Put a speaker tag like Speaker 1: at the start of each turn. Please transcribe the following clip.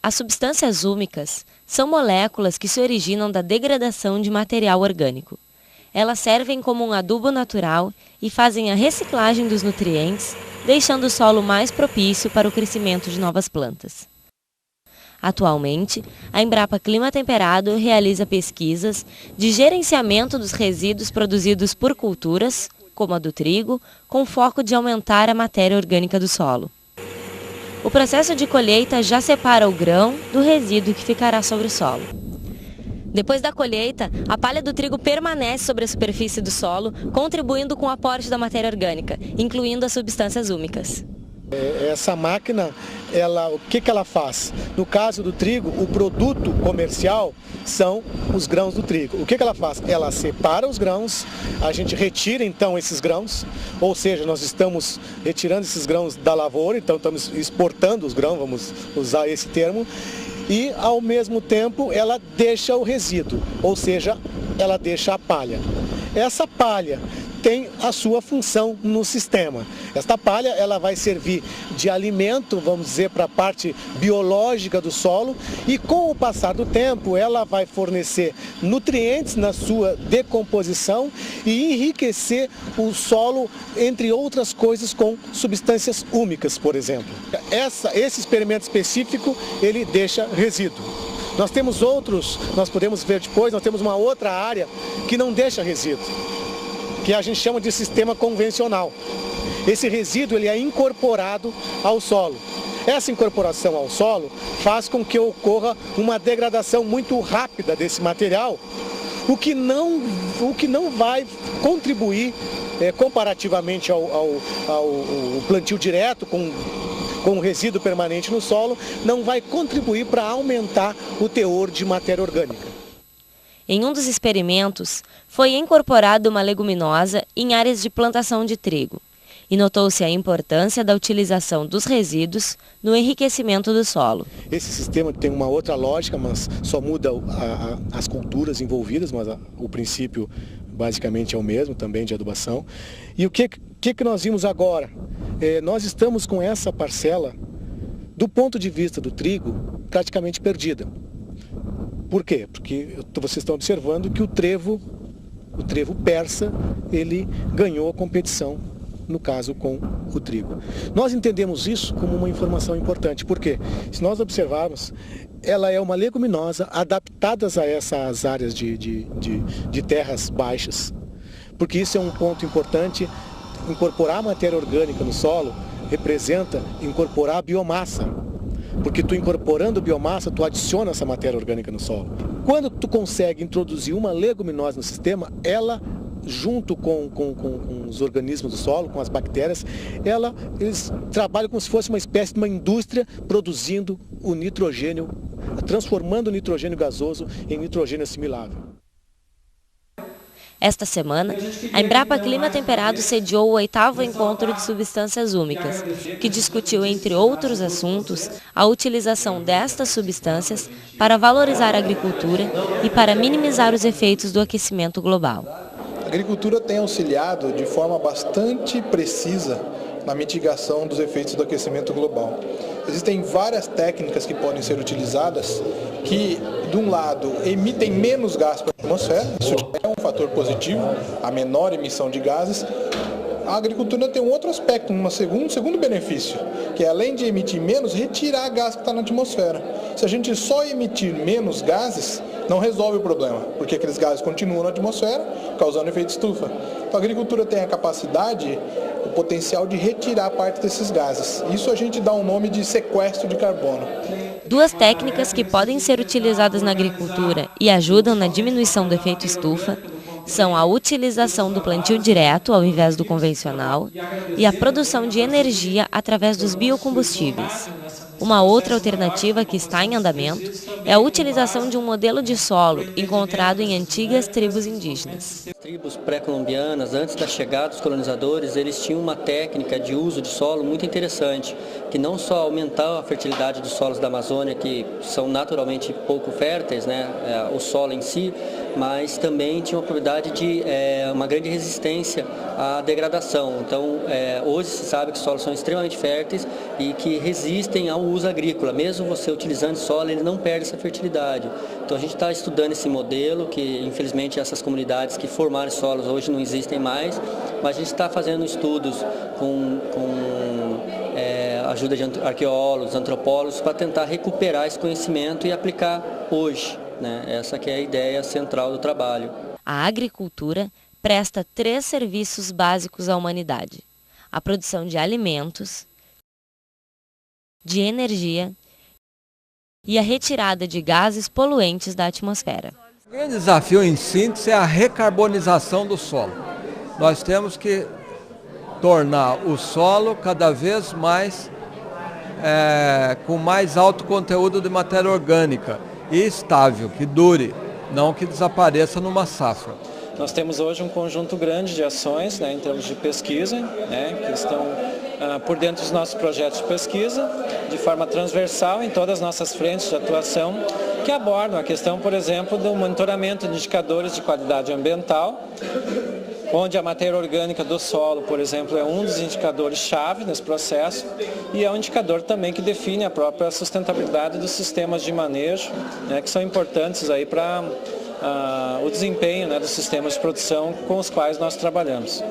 Speaker 1: As substâncias úmicas são moléculas que se originam da degradação de material orgânico. Elas servem como um adubo natural e fazem a reciclagem dos nutrientes, deixando o solo mais propício para o crescimento de novas plantas. Atualmente, a Embrapa Clima Temperado realiza pesquisas de gerenciamento dos resíduos produzidos por culturas, como a do trigo, com foco de aumentar a matéria orgânica do solo. O processo de colheita já separa o grão do resíduo que ficará sobre o solo. Depois da colheita, a palha do trigo permanece sobre a superfície do solo, contribuindo com o aporte da matéria orgânica, incluindo as substâncias úmicas.
Speaker 2: Essa máquina, o que ela faz? No caso do trigo, o produto comercial são os grãos do trigo. O que ela faz? Ela separa os grãos, a gente retira então esses grãos, ou seja, nós estamos retirando esses grãos da lavoura, então estamos exportando os grãos, vamos usar esse termo, e ao mesmo tempo ela deixa o resíduo, ou seja, ela deixa a palha. Essa palha tem a sua função no sistema. Esta palha ela vai servir de alimento, vamos dizer, para a parte biológica do solo, e com o passar do tempo ela vai fornecer nutrientes na sua decomposição e enriquecer o solo, entre outras coisas, com substâncias úmicas, por exemplo. Esse experimento específico, ele deixa resíduo. Nós temos outros, nós podemos ver depois, nós temos uma outra área que não deixa resíduo, que a gente chama de sistema convencional. Esse resíduo ele é incorporado ao solo. Essa incorporação ao solo faz com que ocorra uma degradação muito rápida desse material, o que não vai contribuir comparativamente ao plantio direto com o resíduo permanente no solo, não vai contribuir para aumentar o teor de matéria orgânica.
Speaker 1: Em um dos experimentos, foi incorporada uma leguminosa em áreas de plantação de trigo, e notou-se a importância da utilização dos resíduos no enriquecimento do solo.
Speaker 2: Esse sistema tem uma outra lógica, mas só muda as culturas envolvidas, mas o princípio basicamente é o mesmo, também de adubação. E o que nós vimos agora? Nós estamos com essa parcela, do ponto de vista do trigo, praticamente perdida. Por quê? Porque vocês estão observando que o trevo persa, ele ganhou a competição, no caso com o trigo. Nós entendemos isso como uma informação importante, porque se nós observarmos, ela é uma leguminosa adaptada a essas áreas de terras baixas, porque isso é um ponto importante. Incorporar a matéria orgânica no solo representa incorporar a biomassa. Porque tu incorporando biomassa, tu adiciona essa matéria orgânica no solo. Quando tu consegue introduzir uma leguminosa no sistema, ela, junto com os organismos do solo, com as bactérias, eles trabalham como se fosse uma espécie de uma indústria produzindo o nitrogênio, transformando o nitrogênio gasoso em nitrogênio assimilável.
Speaker 1: Esta semana, a Embrapa Clima Temperado sediou o 8º Encontro de Substâncias Úmicas, que discutiu, entre outros assuntos, a utilização destas substâncias para valorizar a agricultura e para minimizar os efeitos do aquecimento global.
Speaker 3: A agricultura tem auxiliado de forma bastante precisa na mitigação dos efeitos do aquecimento global. Existem várias técnicas que podem ser utilizadas que, de um lado, emitem menos gás para a atmosfera, isso é um fator positivo, a menor emissão de gases. A agricultura tem um outro aspecto, um segundo benefício, que é, além de emitir menos, retirar gás que está na atmosfera. Se a gente só emitir menos gases, não resolve o problema, porque aqueles gases continuam na atmosfera, causando efeito estufa. Então, a agricultura tem a capacidade, o potencial de retirar parte desses gases. Isso a gente dá um nome de sequestro de carbono.
Speaker 1: Duas técnicas que podem ser utilizadas na agricultura e ajudam na diminuição do efeito estufa são a utilização do plantio direto ao invés do convencional e a produção de energia através dos biocombustíveis. Uma outra alternativa que está em andamento é a utilização de um modelo de solo encontrado em antigas tribos indígenas.
Speaker 4: Tribos pré-colombianas, antes da chegada dos colonizadores, eles tinham uma técnica de uso de solo muito interessante, que não só aumentava a fertilidade dos solos da Amazônia, que são naturalmente pouco férteis, o solo em si, mas também tinha uma propriedade de uma grande resistência à degradação. Então, hoje se sabe que os solos são extremamente férteis e que resistem ao uso agrícola. Mesmo você utilizando solo, ele não perde essa fertilidade. Então, a gente está estudando esse modelo, que infelizmente essas comunidades que formaram solos hoje não existem mais, mas a gente está fazendo estudos com ajuda de arqueólogos, antropólogos, para tentar recuperar esse conhecimento e aplicar hoje, né? Essa que é a ideia central do trabalho.
Speaker 1: A agricultura presta 3 serviços básicos à humanidade: a produção de alimentos, de energia e a retirada de gases poluentes da atmosfera.
Speaker 5: O grande desafio, em síntese, é a recarbonização do solo. Nós temos que tornar o solo cada vez mais com mais alto conteúdo de matéria orgânica e estável, que dure, não que desapareça numa safra.
Speaker 6: Nós temos hoje um conjunto grande de ações, né, em termos de pesquisa, né, que estão por dentro dos nossos projetos de pesquisa, de forma transversal em todas as nossas frentes de atuação, que abordam a questão, por exemplo, do monitoramento de indicadores de qualidade ambiental, onde a matéria orgânica do solo, por exemplo, é um dos indicadores-chave nesse processo e é um indicador também que define a própria sustentabilidade dos sistemas de manejo, né, que são importantes aí para o desempenho, né, dos sistemas de produção com os quais nós trabalhamos.